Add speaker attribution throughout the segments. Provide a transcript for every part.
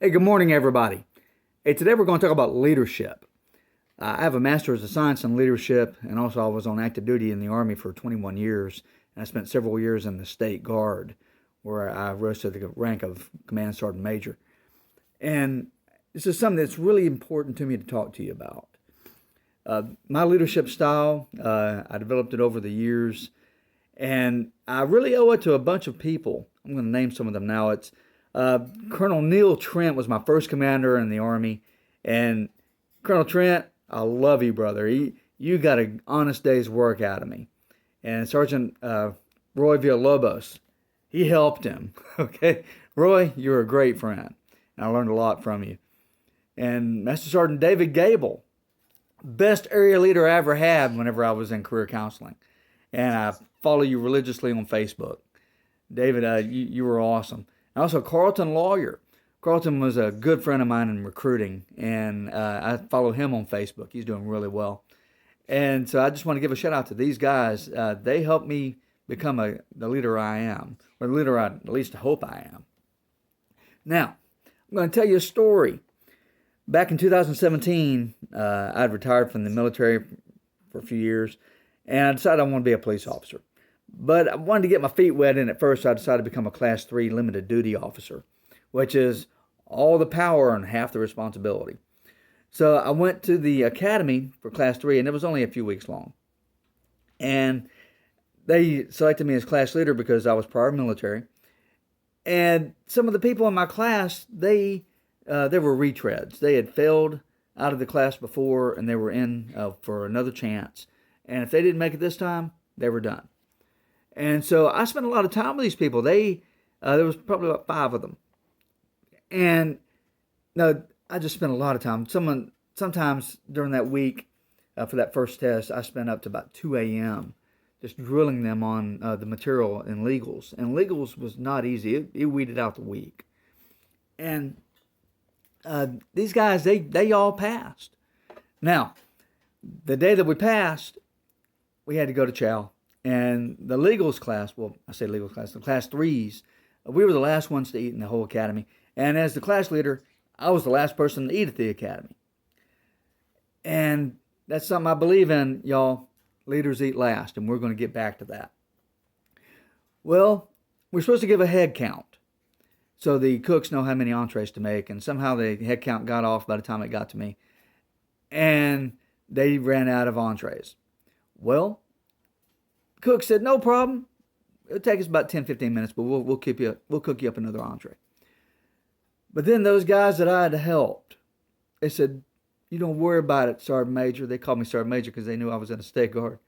Speaker 1: Hey, good morning, everybody. Hey, today we're going to talk about leadership. I have a master's of science in leadership, and also I was on active duty in the Army for 21 years, and I spent several years in the State Guard, where I rose to the rank of Command Sergeant Major. And this is something that's really important to me to talk to you about. My leadership style, I developed it over the years, and I really owe it to a bunch of people. I'm going to name some of them now. It's Colonel Neal Trent was my first commander in the Army, and Colonel Trent, I love you, brother. You got an honest day's work out of me. And Sergeant Roy Villalobos, he helped him. Okay, Roy, you're a great friend, and I learned a lot from you. And Master Sergeant David Gable, best area leader I ever had whenever I was in career counseling, and I follow you religiously on Facebook. David, you were awesome. And also Carlton Lawyer. Carlton was a good friend of mine in recruiting, and I follow him on Facebook. He's doing really well. And so I just want to give a shout out to these guys. They helped me become the leader I am, or the leader I at least hope I am. Now, I'm going to tell you a story. Back in 2017, I'd retired from the military for a few years, and I decided I wanted to be a police officer. But I wanted to get my feet wet in it first, so I decided to become a Class 3 limited duty officer, which is all the power and half the responsibility. So I went to the academy for Class 3, and it was only a few weeks long. And they selected me as class leader because I was prior military. And some of the people in my class, they were retreads. They had failed out of the class before, and they were in for another chance. And if they didn't make it this time, they were done. And so I spent a lot of time with these people. There was probably about 5 of them. And no, I just spent a lot of time. Sometimes during that week for that first test, I spent up to about 2 a.m. just drilling them on the material in legals. And legals was not easy. It weeded out the week. And these guys, they all passed. Now, the day that we passed, we had to go to chow. And the legals class, well, I say legals class, the class 3s, we were the last ones to eat in the whole academy. And as the class leader, I was the last person to eat at the academy. And that's something I believe in, y'all. Leaders eat last, and we're going to get back to that. Well, we're supposed to give a head count, so the cooks know how many entrees to make, and somehow the head count got off by the time it got to me, and they ran out of entrees. Well, cook said, no problem. It'll take us about 10, 15 minutes, but we'll cook you up another entree. But then those guys that I had helped, they said, you don't worry about it, Sergeant Major. They called me Sergeant Major because they knew I was in a State Guard.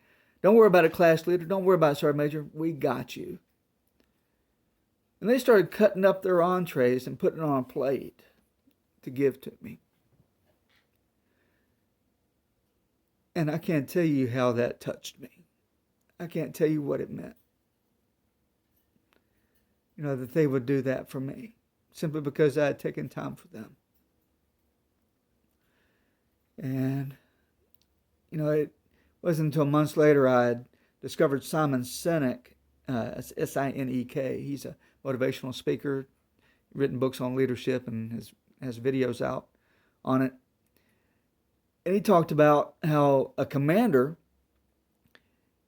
Speaker 1: Don't worry about it, class leader. Don't worry about it, Sergeant Major. We got you. And they started cutting up their entrees and putting it on a plate to give to me. And I can't tell you how that touched me. I can't tell you what it meant. That they would do that for me simply because I had taken time for them. And, it wasn't until months later I had discovered Simon Sinek, Sinek. He's a motivational speaker, written books on leadership, and has videos out on it. And he talked about how a commander,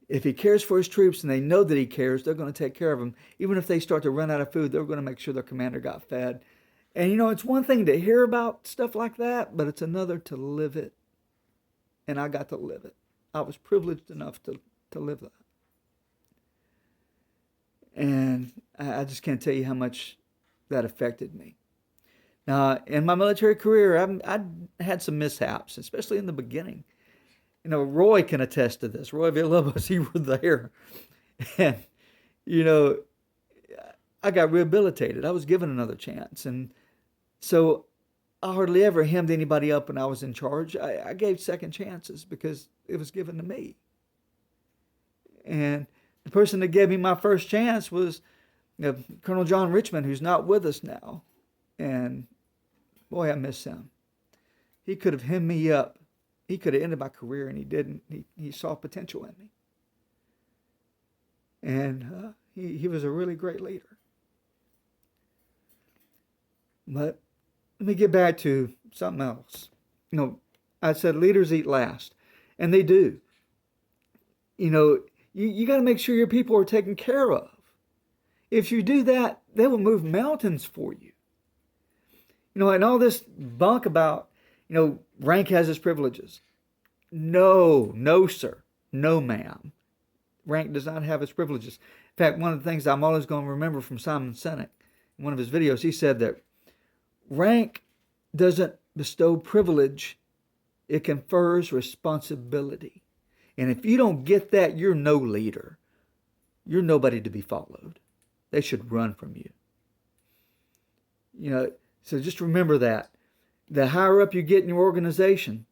Speaker 1: if he cares for his troops and they know that he cares, they're going to take care of them. Even if they start to run out of food, they're going to make sure their commander got fed. And it's one thing to hear about stuff like that, but it's another to live it. And I got to live it. I was privileged enough to live that. And I just can't tell you how much that affected me. Now, in my military career, I had some mishaps, especially in the beginning. Roy can attest to this. Roy Villalobos, you were there. And, I got rehabilitated. I was given another chance. And so I hardly ever hemmed anybody up when I was in charge. I gave second chances because it was given to me. And the person that gave me my first chance was Colonel John Richmond, who's not with us now. And boy, I miss him. He could have hemmed me up. He could have ended my career, and he didn't. He saw potential in me. And he was a really great leader. But let me get back to something else. I said leaders eat last, and they do. You got to make sure your people are taken care of. If you do that, they will move mountains for you. And all this bunk about, rank has its privileges. No, no, sir. No, ma'am. Rank does not have its privileges. In fact, one of the things I'm always going to remember from Simon Sinek, in one of his videos, he said that rank doesn't bestow privilege, it confers responsibility. And if you don't get that, you're no leader. You're nobody to be followed. They should run from you. So just remember that. The higher up you get in your organization,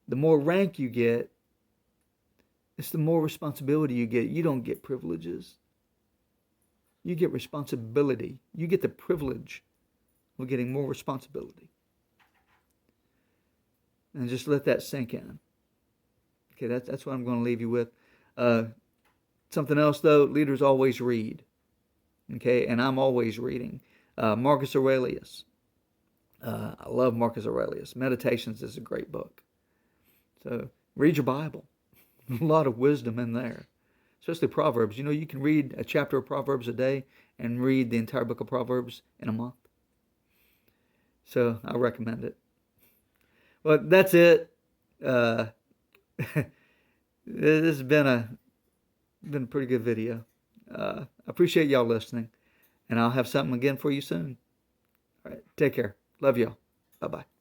Speaker 1: the more rank you get, it's the more responsibility you get. You don't get privileges. You get responsibility. You get the privilege of getting more responsibility. And just let that sink in. Okay, that's what I'm going to leave you with. Something else, though, leaders always read. Okay, and I'm always reading. Marcus Aurelius. I love Marcus Aurelius. Meditations is a great book. So read your Bible. A lot of wisdom in there, especially Proverbs. You can read a chapter of Proverbs a day and read the entire book of Proverbs in a month. So I recommend it. Well, that's it. This has been a pretty good video. I appreciate y'all listening, and I'll have something again for you soon. All right, take care. Love y'all. Bye-bye.